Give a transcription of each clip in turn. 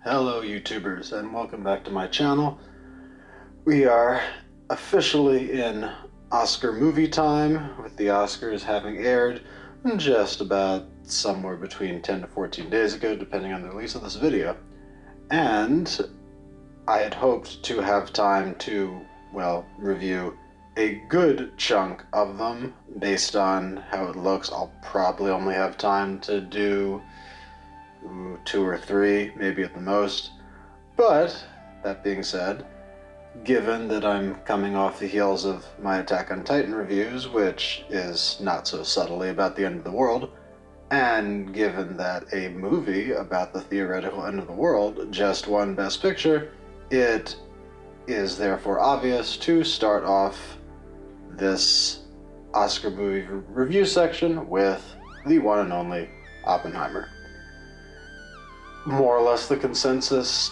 Hello YouTubers, and welcome back to my channel. We are officially in Oscar movie time, with the Oscars having aired just about somewhere between 10 to 14 days ago, depending on the release of this video. And I had hoped to have time to, well, review a good chunk of them. Based on how it looks, I'll probably only have time to do 2 or 3, maybe at the most. But, that being said, given that I'm coming off the heels of my Attack on Titan reviews, which is not so subtly about the end of the world, and given that a movie about the theoretical end of the world just won Best Picture, it is therefore obvious to start off this Oscar movie review section with the one and only Oppenheimer. More or less the consensus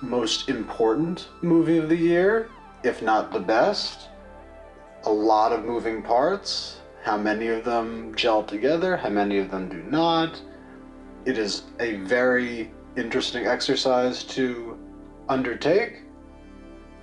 most important movie of the year, if not the best. A lot of moving parts. How many of them gel together? How many of them do not? It is a very interesting exercise to undertake.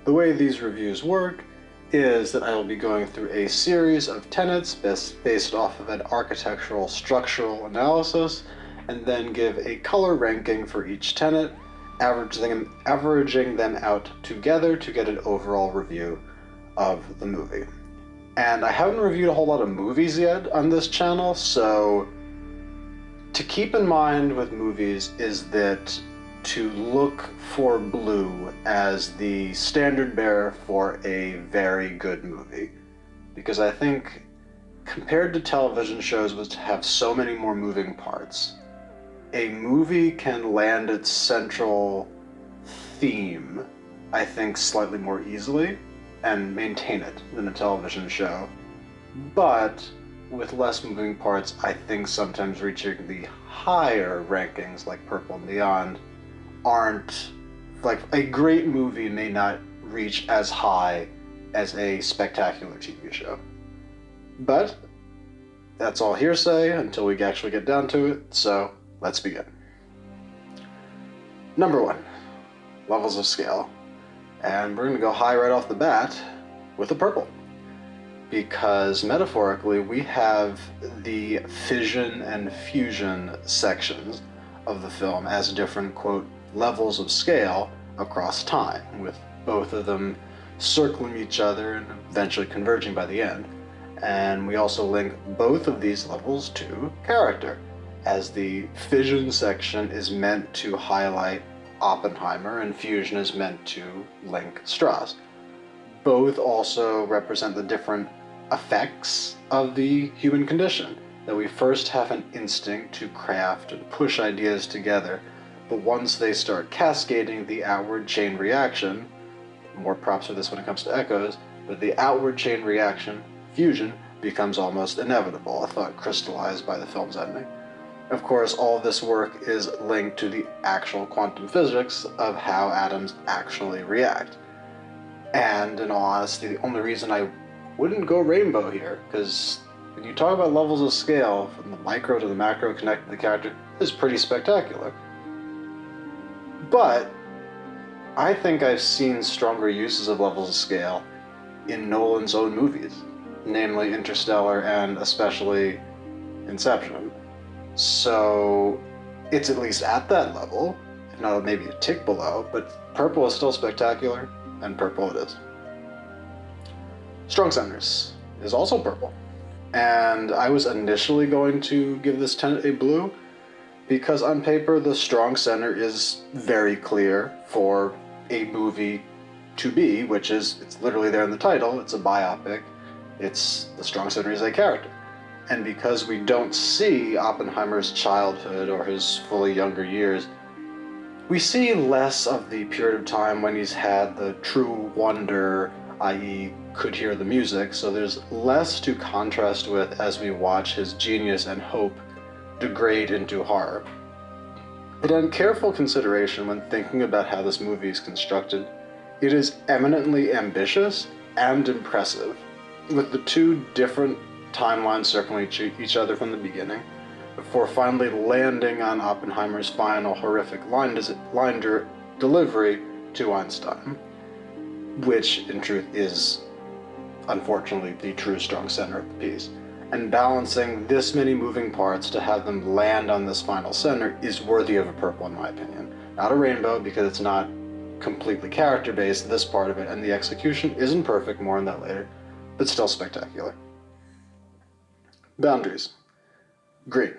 The way these reviews work is that I will be going through a series of tenets based off of an architectural structural analysis, and then give a color ranking for each tenet, averaging them out together to get an overall review of the movie. And I haven't reviewed a whole lot of movies yet on this channel, so to keep in mind with movies is that to look for blue as the standard bearer for a very good movie. Because I think compared to television shows which have so many more moving parts, a movie can land its central theme, I think, slightly more easily and maintain it than a television show. But with less moving parts, I think sometimes reaching the higher rankings like Purple and Beyond aren't, like, a great movie may not reach as high as a spectacular TV show. But that's all hearsay until we actually get down to it, so let's begin. Number 1, levels of scale. And we're going to go high right off the bat with the purple. Because metaphorically, we have the fission and fusion sections of the film as different, quote, levels of scale across time, with both of them circling each other and eventually converging by the end. And we also link both of these levels to character, as the fission section is meant to highlight Oppenheimer and fusion is meant to link Strauss. Both also represent the different effects of the human condition, that we first have an instinct to craft and push ideas together, but once they start cascading the outward chain reaction, more props for this when it comes to echoes, but the outward chain reaction, fusion, becomes almost inevitable, a thought crystallized by the film's ending. Of course, all of this work is linked to the actual quantum physics of how atoms actually react. And in all honesty, the only reason I wouldn't go rainbow here, because when you talk about levels of scale, from the micro to the macro connected to the character, is pretty spectacular. But I think I've seen stronger uses of levels of scale in Nolan's own movies, namely Interstellar and especially Inception. So it's at least at that level, if not maybe a tick below, but purple is still spectacular, and purple it is. Strong centers is also purple. And I was initially going to give this tenet a blue, because on paper the strong center is very clear for a movie to be, which is, it's literally there in the title, it's a biopic, it's the strong center is a character. And because we don't see Oppenheimer's childhood or his fully younger years, we see less of the period of time when he's had the true wonder, i.e. could hear the music, so there's less to contrast with as we watch his genius and hope degrade into horror. But on careful consideration when thinking about how this movie is constructed, it is eminently ambitious and impressive, with the two different timelines circling each other from the beginning. before finally landing on Oppenheimer's final horrific line delivery to Einstein, which in truth is unfortunately the true strong center of the piece. And balancing this many moving parts to have them land on this final center is worthy of a purple in my opinion. Not a rainbow because it's not completely character-based, this part of it, and the execution isn't perfect, more on that later, but still spectacular. Boundaries. Green.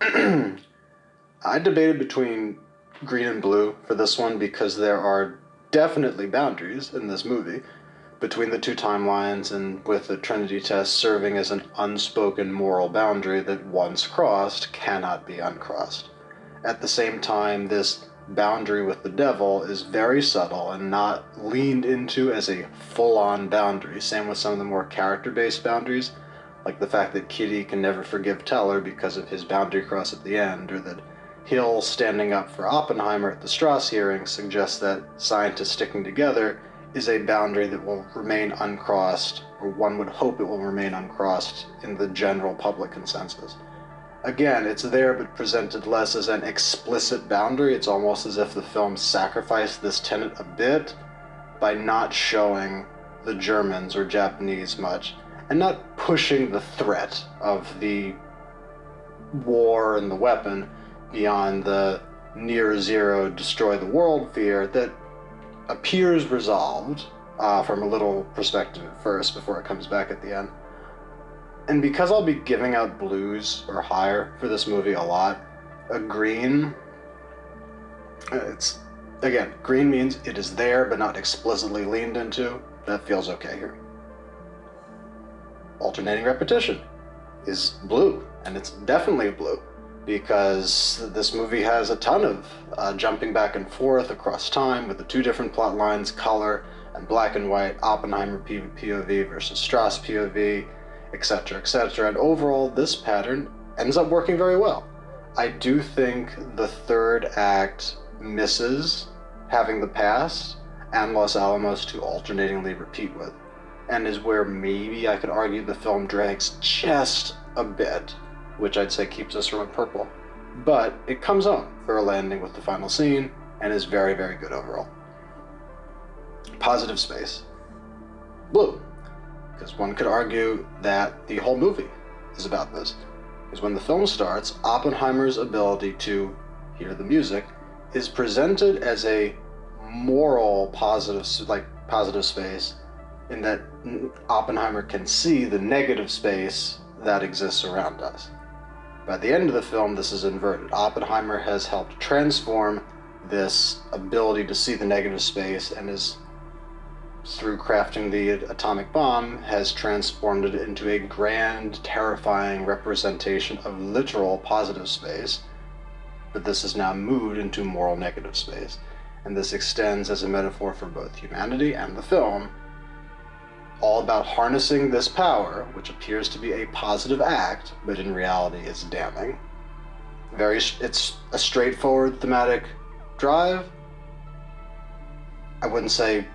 I debated between green and blue for this one because there are definitely boundaries in this movie between the two timelines, and with the Trinity test serving as an unspoken moral boundary that once crossed cannot be uncrossed. At the same time, this boundary with the devil is very subtle and not leaned into as a full-on boundary. Same with some of the more character-based boundaries, like the fact that Kitty can never forgive Teller because of his boundary cross at the end, or that Hill standing up for Oppenheimer at the Strauss hearing suggests that scientists sticking together is a boundary that will remain uncrossed, or one would hope it will remain uncrossed in the general public consensus. Again, it's there but presented less as an explicit boundary. It's almost as if the film sacrificed this tenet a bit by not showing the Germans or Japanese much, and not pushing the threat of the war and the weapon beyond the near zero destroy the world fear that appears resolved from a little perspective at first before it comes back at the end. And because I'll be giving out blues or higher for this movie a lot, a green, green means it is there but not explicitly leaned into. That feels okay here. Alternating repetition is blue, and it's definitely a blue, because this movie has a ton of jumping back and forth across time with the two different plot lines, color and black and white, Oppenheimer POV versus Strauss POV, etc., etc. And overall, this pattern ends up working very well. I do think the third act misses having the past and Los Alamos to alternatingly repeat with, and is where maybe I could argue the film drags just a bit, which I'd say keeps us from a purple. But it comes home for a landing with the final scene, and is very, very good overall. Positive space. Blue. Because one could argue that the whole movie is about this. Because when the film starts, Oppenheimer's ability to hear the music is presented as a moral positive space, in that Oppenheimer can see the negative space that exists around us. By the end of the film, this is inverted. Oppenheimer has helped transform this ability to see the negative space, and is, through crafting the atomic bomb, has transformed it into a grand, terrifying representation of literal positive space. But this is now moved into moral negative space. And this extends as a metaphor for both humanity and the film, all about harnessing this power, which appears to be a positive act, but in reality is damning. It's a straightforward thematic drive. I wouldn't say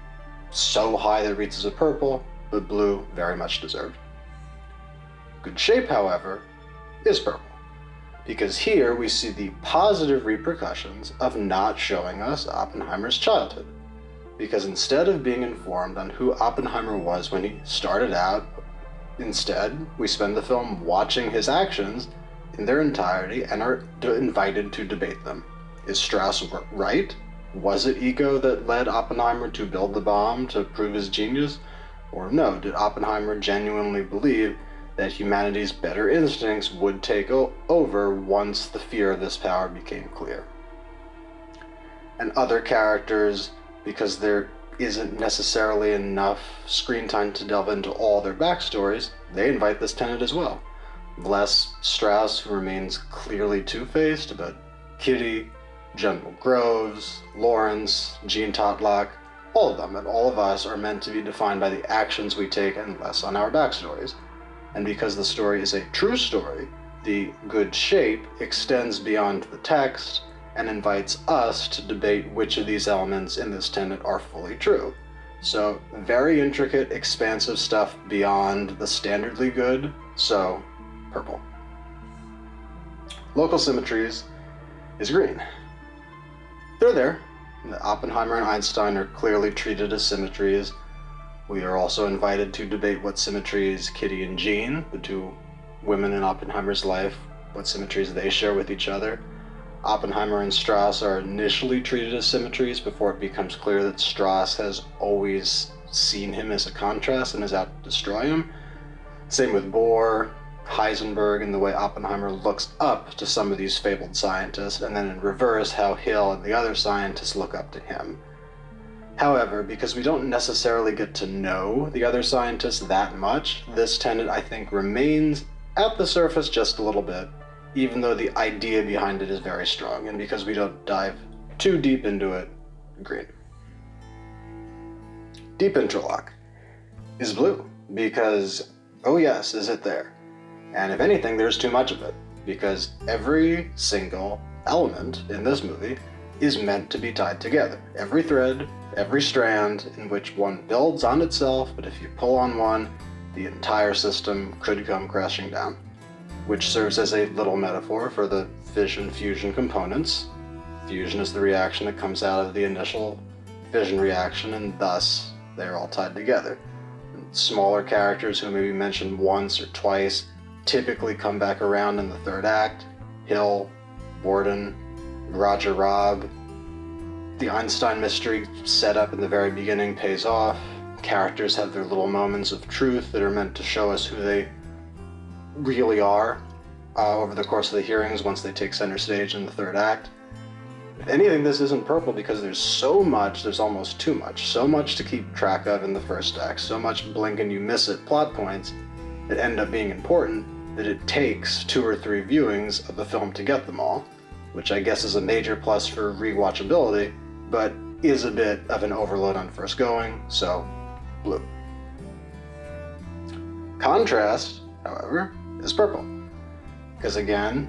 so high that it reaches a purple, but blue very much deserved. Good shape, however, is purple, because here we see the positive repercussions of not showing us Oppenheimer's childhood. Because instead of being informed on who Oppenheimer was when he started out, instead we spend the film watching his actions in their entirety and are invited to debate them. Is Strauss right? Was it ego that led Oppenheimer to build the bomb to prove his genius? Or no, did Oppenheimer genuinely believe that humanity's better instincts would take over once the fear of this power became clear? And other characters, because there isn't necessarily enough screen time to delve into all their backstories, they invite this tenet as well. Less Strauss, who remains clearly two-faced, but Kitty, General Groves, Lawrence, Jean Totlock, all of them and all of us are meant to be defined by the actions we take and less on our backstories. And because the story is a true story, the good shape extends beyond the text and invites us to debate which of these elements in this tenet are fully true. So, very intricate, expansive stuff beyond the standardly good, so purple. local symmetries is green. They're there. Oppenheimer and Einstein are clearly treated as symmetries. We are also invited to debate what symmetries Kitty and Jean, the two women in Oppenheimer's life, what symmetries they share with each other. Oppenheimer and Strauss are initially treated as symmetries before it becomes clear that Strauss has always seen him as a contrast and is out to destroy him. Same with Bohr, Heisenberg, and the way Oppenheimer looks up to some of these fabled scientists, and then in reverse, how Hill and the other scientists look up to him. However, because we don't necessarily get to know the other scientists that much, this tenet, I think, remains at the surface just a little bit, even though the idea behind it is very strong, and because we don't dive too deep into it, green. Deep interlock is blue, because, oh yes, is it there? And if anything, there's too much of it, because every single element in this movie is meant to be tied together. Every thread, every strand in which one builds on itself, but if you pull on one, the entire system could come crashing down, which serves as a little metaphor for the fission-fusion components. Fusion is the reaction that comes out of the initial fission reaction, and thus they're all tied together. And smaller characters who may be mentioned once or twice typically come back around in the third act. Hill, Borden, Roger Robb. The Einstein mystery set up in the very beginning pays off. Characters have their little moments of truth that are meant to show us who they really are over the course of the hearings once they take center stage in the third act. If anything, this isn't purple because there's so much, there's almost too much. So much to keep track of in the first act, so much blink and you miss it plot points that end up being important that it takes 2 or 3 viewings of the film to get them all, which I guess is a major plus for rewatchability, but is a bit of an overload on first going, so blue. Contrast, however, is purple. Because again,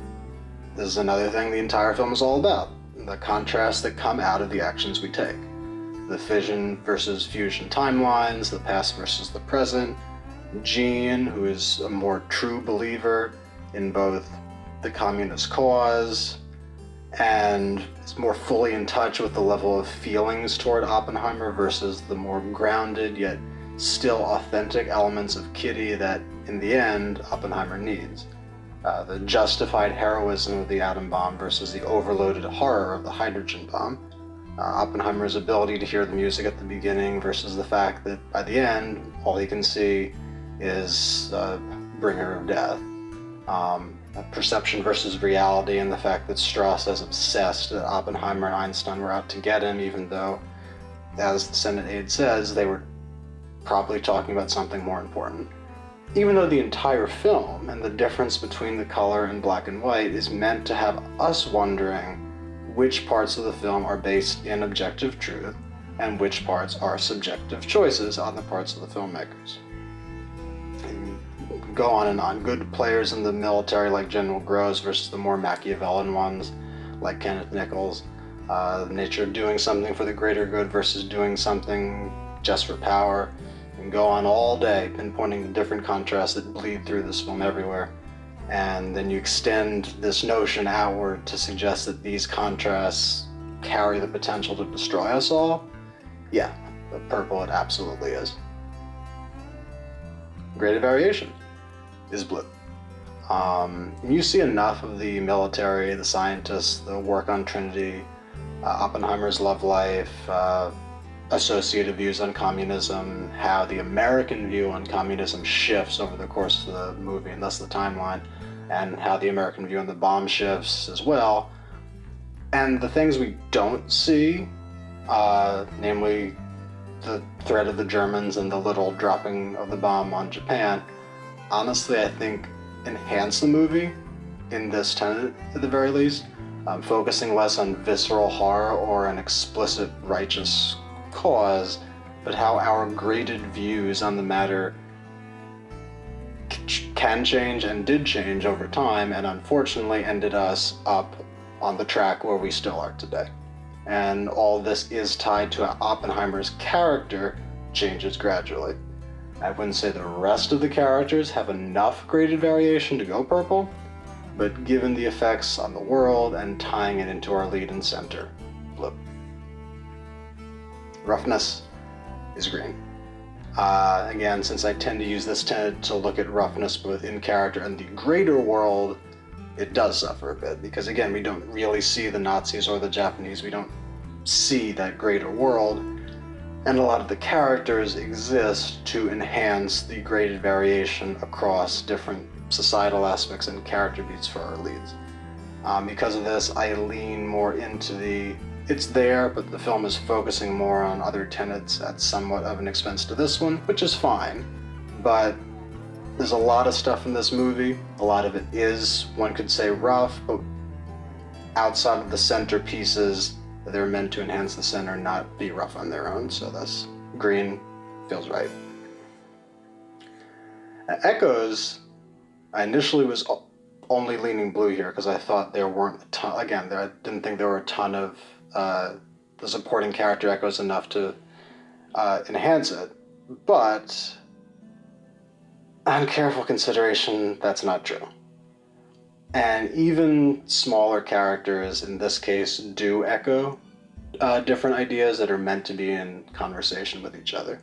this is another thing the entire film is all about. The contrasts that come out of the actions we take. The fission versus fusion timelines, the past versus the present. Jean, who is a more true believer in both the communist cause and is more fully in touch with the level of feelings toward Oppenheimer versus the more grounded yet still authentic elements of Kitty that, in the end, Oppenheimer needs. The justified heroism of the atom bomb versus the overloaded horror of the hydrogen bomb. Oppenheimer's ability to hear the music at the beginning versus the fact that by the end, all he can see is a bringer of death. Perception versus reality, and the fact that Strauss is obsessed that Oppenheimer and Einstein were out to get him, even though, as the Senate aide says, they were probably talking about something more important. Even though the entire film and the difference between the color and black and white is meant to have us wondering which parts of the film are based in objective truth and which parts are subjective choices on the parts of the filmmakers. And go on and on. Good players in the military like General Gross versus the more Machiavellian ones like Kenneth Nichols. The nature of doing something for the greater good versus doing something just for power. And go on all day pinpointing the different contrasts that bleed through this film everywhere. And then you extend this notion outward to suggest that these contrasts carry the potential to destroy us all. Yeah, the purple it absolutely is. Graded variation is blue. You see enough of the military, the scientists, the work on Trinity, Oppenheimer's love life, associated views on communism, how the American view on communism shifts over the course of the movie, and thus the timeline, and how the American view on the bomb shifts as well. And the things we don't see, namely the threat of the Germans and the little dropping of the bomb on Japan, honestly, I think enhance the movie in this tenet at the very least, focusing less on visceral horror or an explicit righteous cause, but how our graded views on the matter can change and did change over time, and unfortunately ended us up on the track where we still are today. And all this is tied to Oppenheimer's character changes gradually. I wouldn't say the rest of the characters have enough graded variation to go purple, but given the effects on the world and tying it into our lead and center, blue. Roughness is green. Again, since I tend to use this to look at roughness both in character and the greater world, it does suffer a bit, because again, we don't really see the Nazis or the Japanese, we don't see that greater world, and a lot of the characters exist to enhance the graded variation across different societal aspects and character beats for our leads. Because of this, I lean more into it's there, but the film is focusing more on other tenets at somewhat of an expense to this one, which is fine, but there's a lot of stuff in this movie. A lot of it is, one could say, rough, but outside of the center pieces, they're meant to enhance the center, not be rough on their own, so thus green feels right. Echoes, I initially was only leaning blue here because I thought there weren't a ton, again, I didn't think there were a ton of the supporting character echoes enough to enhance it, but on careful consideration, that's not true. And even smaller characters, in this case, do echo different ideas that are meant to be in conversation with each other.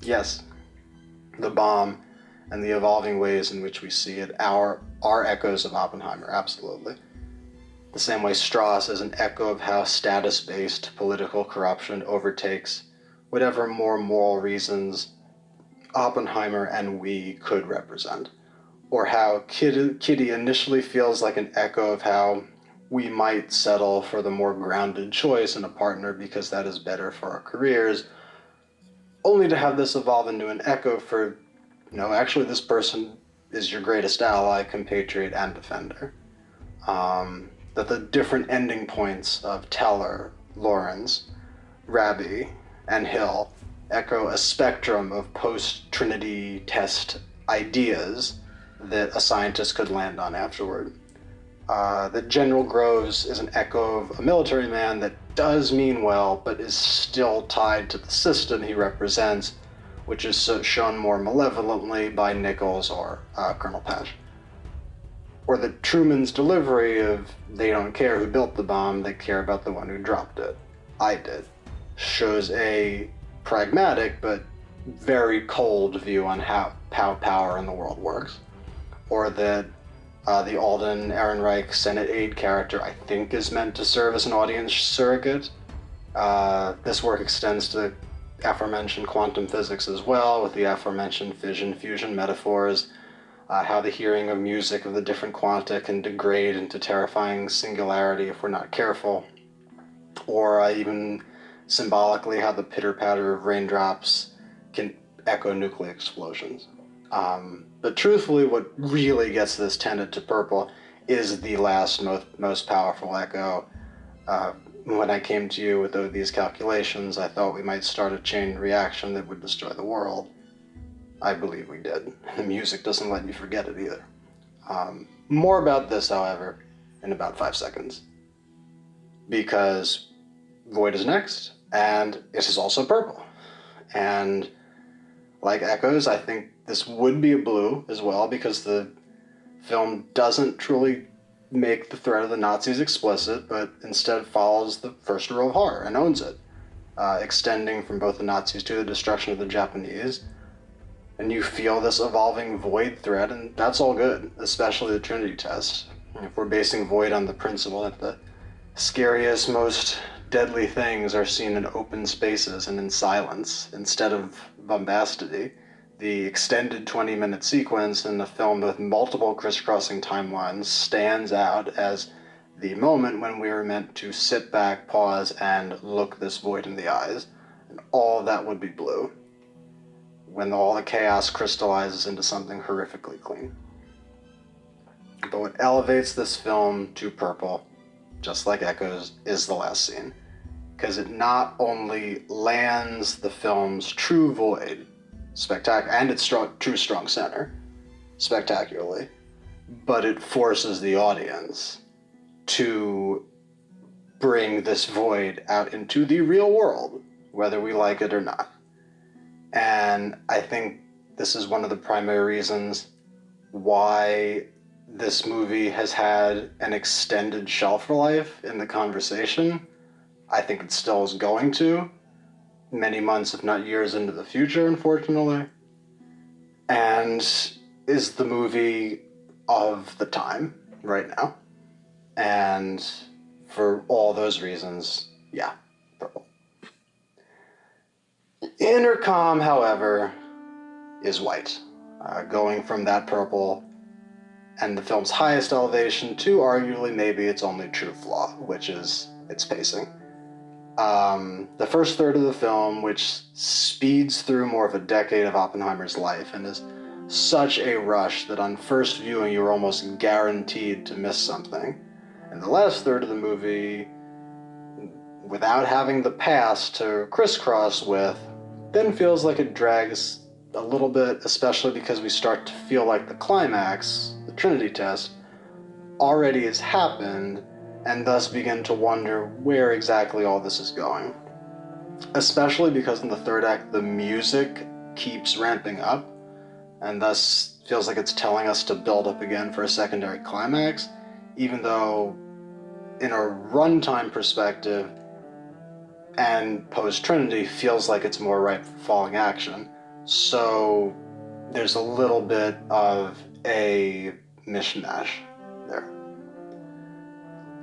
Yes, the bomb and the evolving ways in which we see it are echoes of Oppenheimer, absolutely. The same way Strauss is an echo of how status-based political corruption overtakes whatever more moral reasons Oppenheimer and we could represent. Or how Kitty initially feels like an echo of how we might settle for the more grounded choice in a partner because that is better for our careers, only to have this evolve into an echo for, actually this person is your greatest ally, compatriot, and defender. That the different ending points of Teller, Lawrence, Rabi, and Hill echo a spectrum of post-Trinity test ideas that a scientist could land on afterward. That General Groves is an echo of a military man that does mean well, but is still tied to the system he represents, which is shown more malevolently by Nichols or Colonel Patch. Or that Truman's delivery of, they don't care who built the bomb, they care about the one who dropped it. I did. Shows a pragmatic but very cold view on how power in the world works. Or that the Alden Ehrenreich Senate aide character, I think, is meant to serve as an audience surrogate. This work extends to aforementioned quantum physics as well, with the aforementioned fission-fusion metaphors, how the hearing of music of the different quanta can degrade into terrifying singularity if we're not careful, or even symbolically how the pitter-patter of raindrops can echo nuclear explosions. But truthfully, what really gets this tenet to purple is the last most powerful echo. When I came to you with these calculations, I thought we might start a chain reaction that would destroy the world. I believe we did. The music doesn't let you forget it either. More about this, however, in about 5 seconds. Because Void is next, and it is also purple. And like Echoes, I think this would be a blue as well, because the film doesn't truly make the threat of the Nazis explicit, but instead follows the first rule of horror and owns it, extending from both the Nazis to the destruction of the Japanese. And you feel this evolving Void threat, and that's all good, especially the Trinity test. If we're basing Void on the principle that the scariest, most deadly things are seen in open spaces and in silence, instead of bombastity, the extended 20-minute sequence in the film with multiple crisscrossing timelines stands out as the moment when we were meant to sit back, pause, and look this Void in the eyes. And all of that would be blue, when all the chaos crystallizes into something horrifically clean. But what elevates this film to purple, just like Echoes, is the last scene. Because it not only lands the film's true void, and its true strong center, spectacularly, but it forces the audience to bring this void out into the real world, whether we like it or not. And I think this is one of the primary reasons why this movie has had an extended shelf life in the conversation. I think it still is going to, many months, if not years into the future, unfortunately. And is the movie of the time right now. And for all those reasons, yeah, purple. Intercom, however, is white. Going from that purple and the film's highest elevation to arguably maybe its only true flaw, which is its pacing. The first third of the film, which speeds through more of a decade of Oppenheimer's life and is such a rush that on first viewing you're almost guaranteed to miss something. And the last third of the movie, without having the past to crisscross with, then feels like it drags a little bit, especially because we start to feel like the climax, the Trinity test, already has happened, and thus begin to wonder where exactly all this is going. Especially because in the third act, the music keeps ramping up, and thus feels like it's telling us to build up again for a secondary climax, even though in a runtime perspective and post-Trinity feels like it's more ripe for falling action. So there's a little bit of a mishmash there.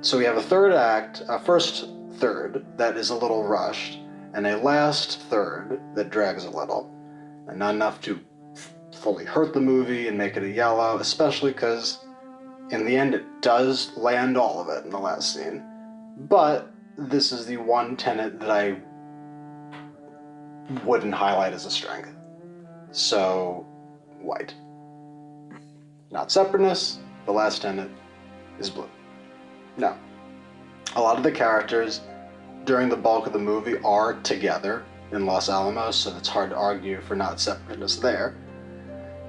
So we have a third act, a first third that is a little rushed, and a last third that drags a little. And not enough to fully hurt the movie and make it a yellow, especially because in the end it does land all of it in the last scene. But this is the one tenet that I wouldn't highlight as a strength. So, white. Not separateness, the last tenet is blue. Now, a lot of the characters during the bulk of the movie are together in Los Alamos, so it's hard to argue for not separateness there.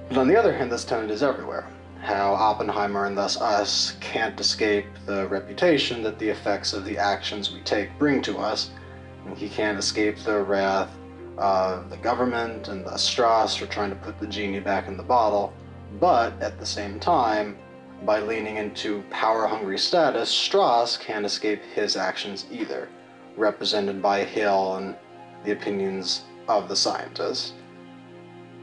But on the other hand, this tenet is everywhere. How Oppenheimer, and thus us, can't escape the reputation that the effects of the actions we take bring to us, and he can't escape the wrath of the government and the Strauss for trying to put the genie back in the bottle. But at the same time, by leaning into power-hungry status, Strauss can't escape his actions either, represented by Hill and the opinions of the scientists.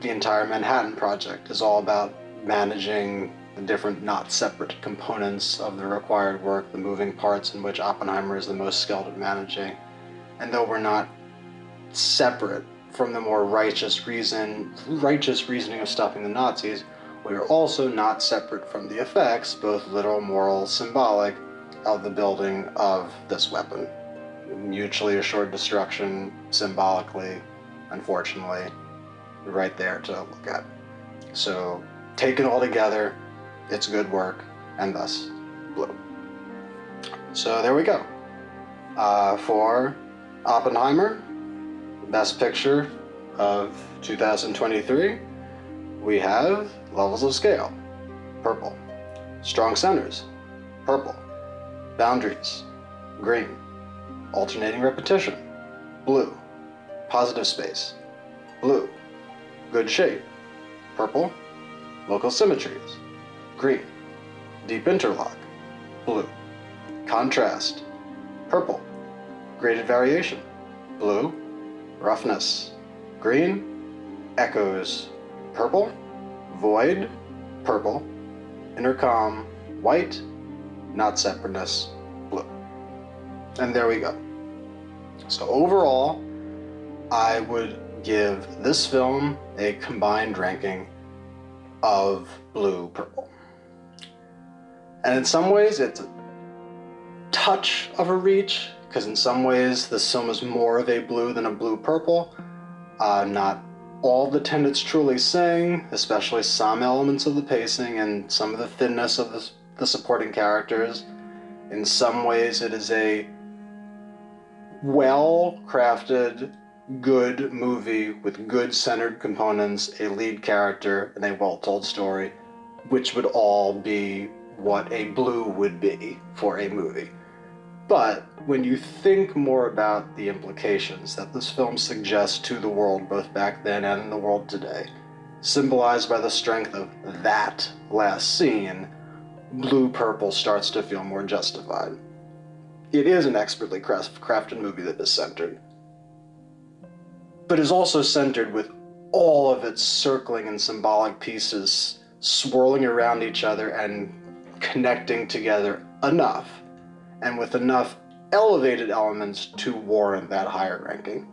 The entire Manhattan Project is all about managing the different not separate components of the required work, the moving parts in which Oppenheimer is the most skilled at managing. And though we're not separate from the more righteous reasoning of stopping the Nazis, we are also not separate from the effects, both literal, moral, symbolic, of the building of this weapon. Mutually assured destruction, symbolically, unfortunately, right there to look at. So, taken all together, it's good work, and thus blue. So there we go. For Oppenheimer, Best Picture of 2023, we have Levels of Scale, purple. Strong Centers, purple. Boundaries, green. Alternating Repetition, blue. Positive Space, blue. Good Shape, purple. Local Symmetries, green. Deep Interlock, blue. Contrast, purple. Graded Variation, blue. Roughness, green. Echoes, purple. Void, purple. Intercom, white. Not separateness, blue. And there we go. So overall, I would give this film a combined ranking of blue purple. And in some ways it's a touch of a reach, because in some ways this film is more of a blue than a blue purple. Not all the tenets truly sing, especially some elements of the pacing and some of the thinness of the supporting characters. In some ways it is a well-crafted, good movie with good centered components, a lead character, and a well-told story, which would all be what a blue would be for a movie. But when you think more about the implications that this film suggests to the world, both back then and in the world today, symbolized by the strength of that last scene, blue-purple starts to feel more justified. It is an expertly crafted movie that is centered, but is also centered with all of its circling and symbolic pieces swirling around each other and connecting together enough, and with enough elevated elements to warrant that higher ranking.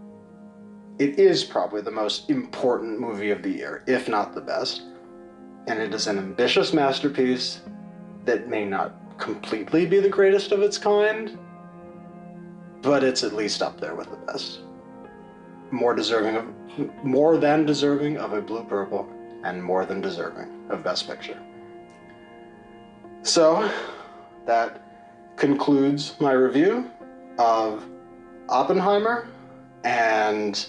It is probably the most important movie of the year, if not the best, and it is an ambitious masterpiece that may not completely be the greatest of its kind, but it's at least up there with the best. More than deserving of a Blue Purple, and more than deserving of Best Picture. So, that concludes my review of Oppenheimer, and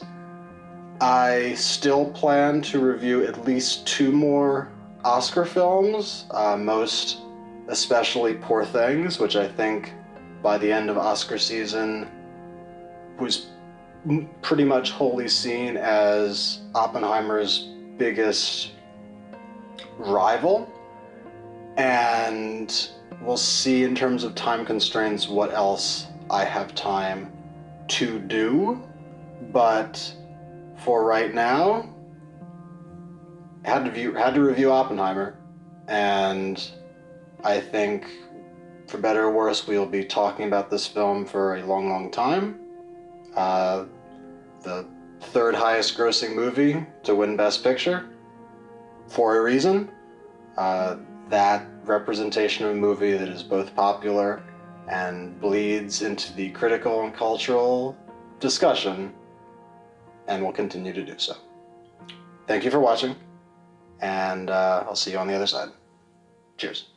I still plan to review at least 2 more Oscar films, most especially Poor Things, which I think by the end of Oscar season was pretty much wholly seen as Oppenheimer's biggest rival. And we'll see in terms of time constraints what else I have time to do. But for right now, had to review Oppenheimer, and I think, for better or worse, we'll be talking about this film for a long, long time. The 3rd highest grossing movie to win Best Picture, for a reason. That representation of a movie that is both popular and bleeds into the critical and cultural discussion, and will continue to do so. Thank you for watching, and I'll see you on the other side. Cheers.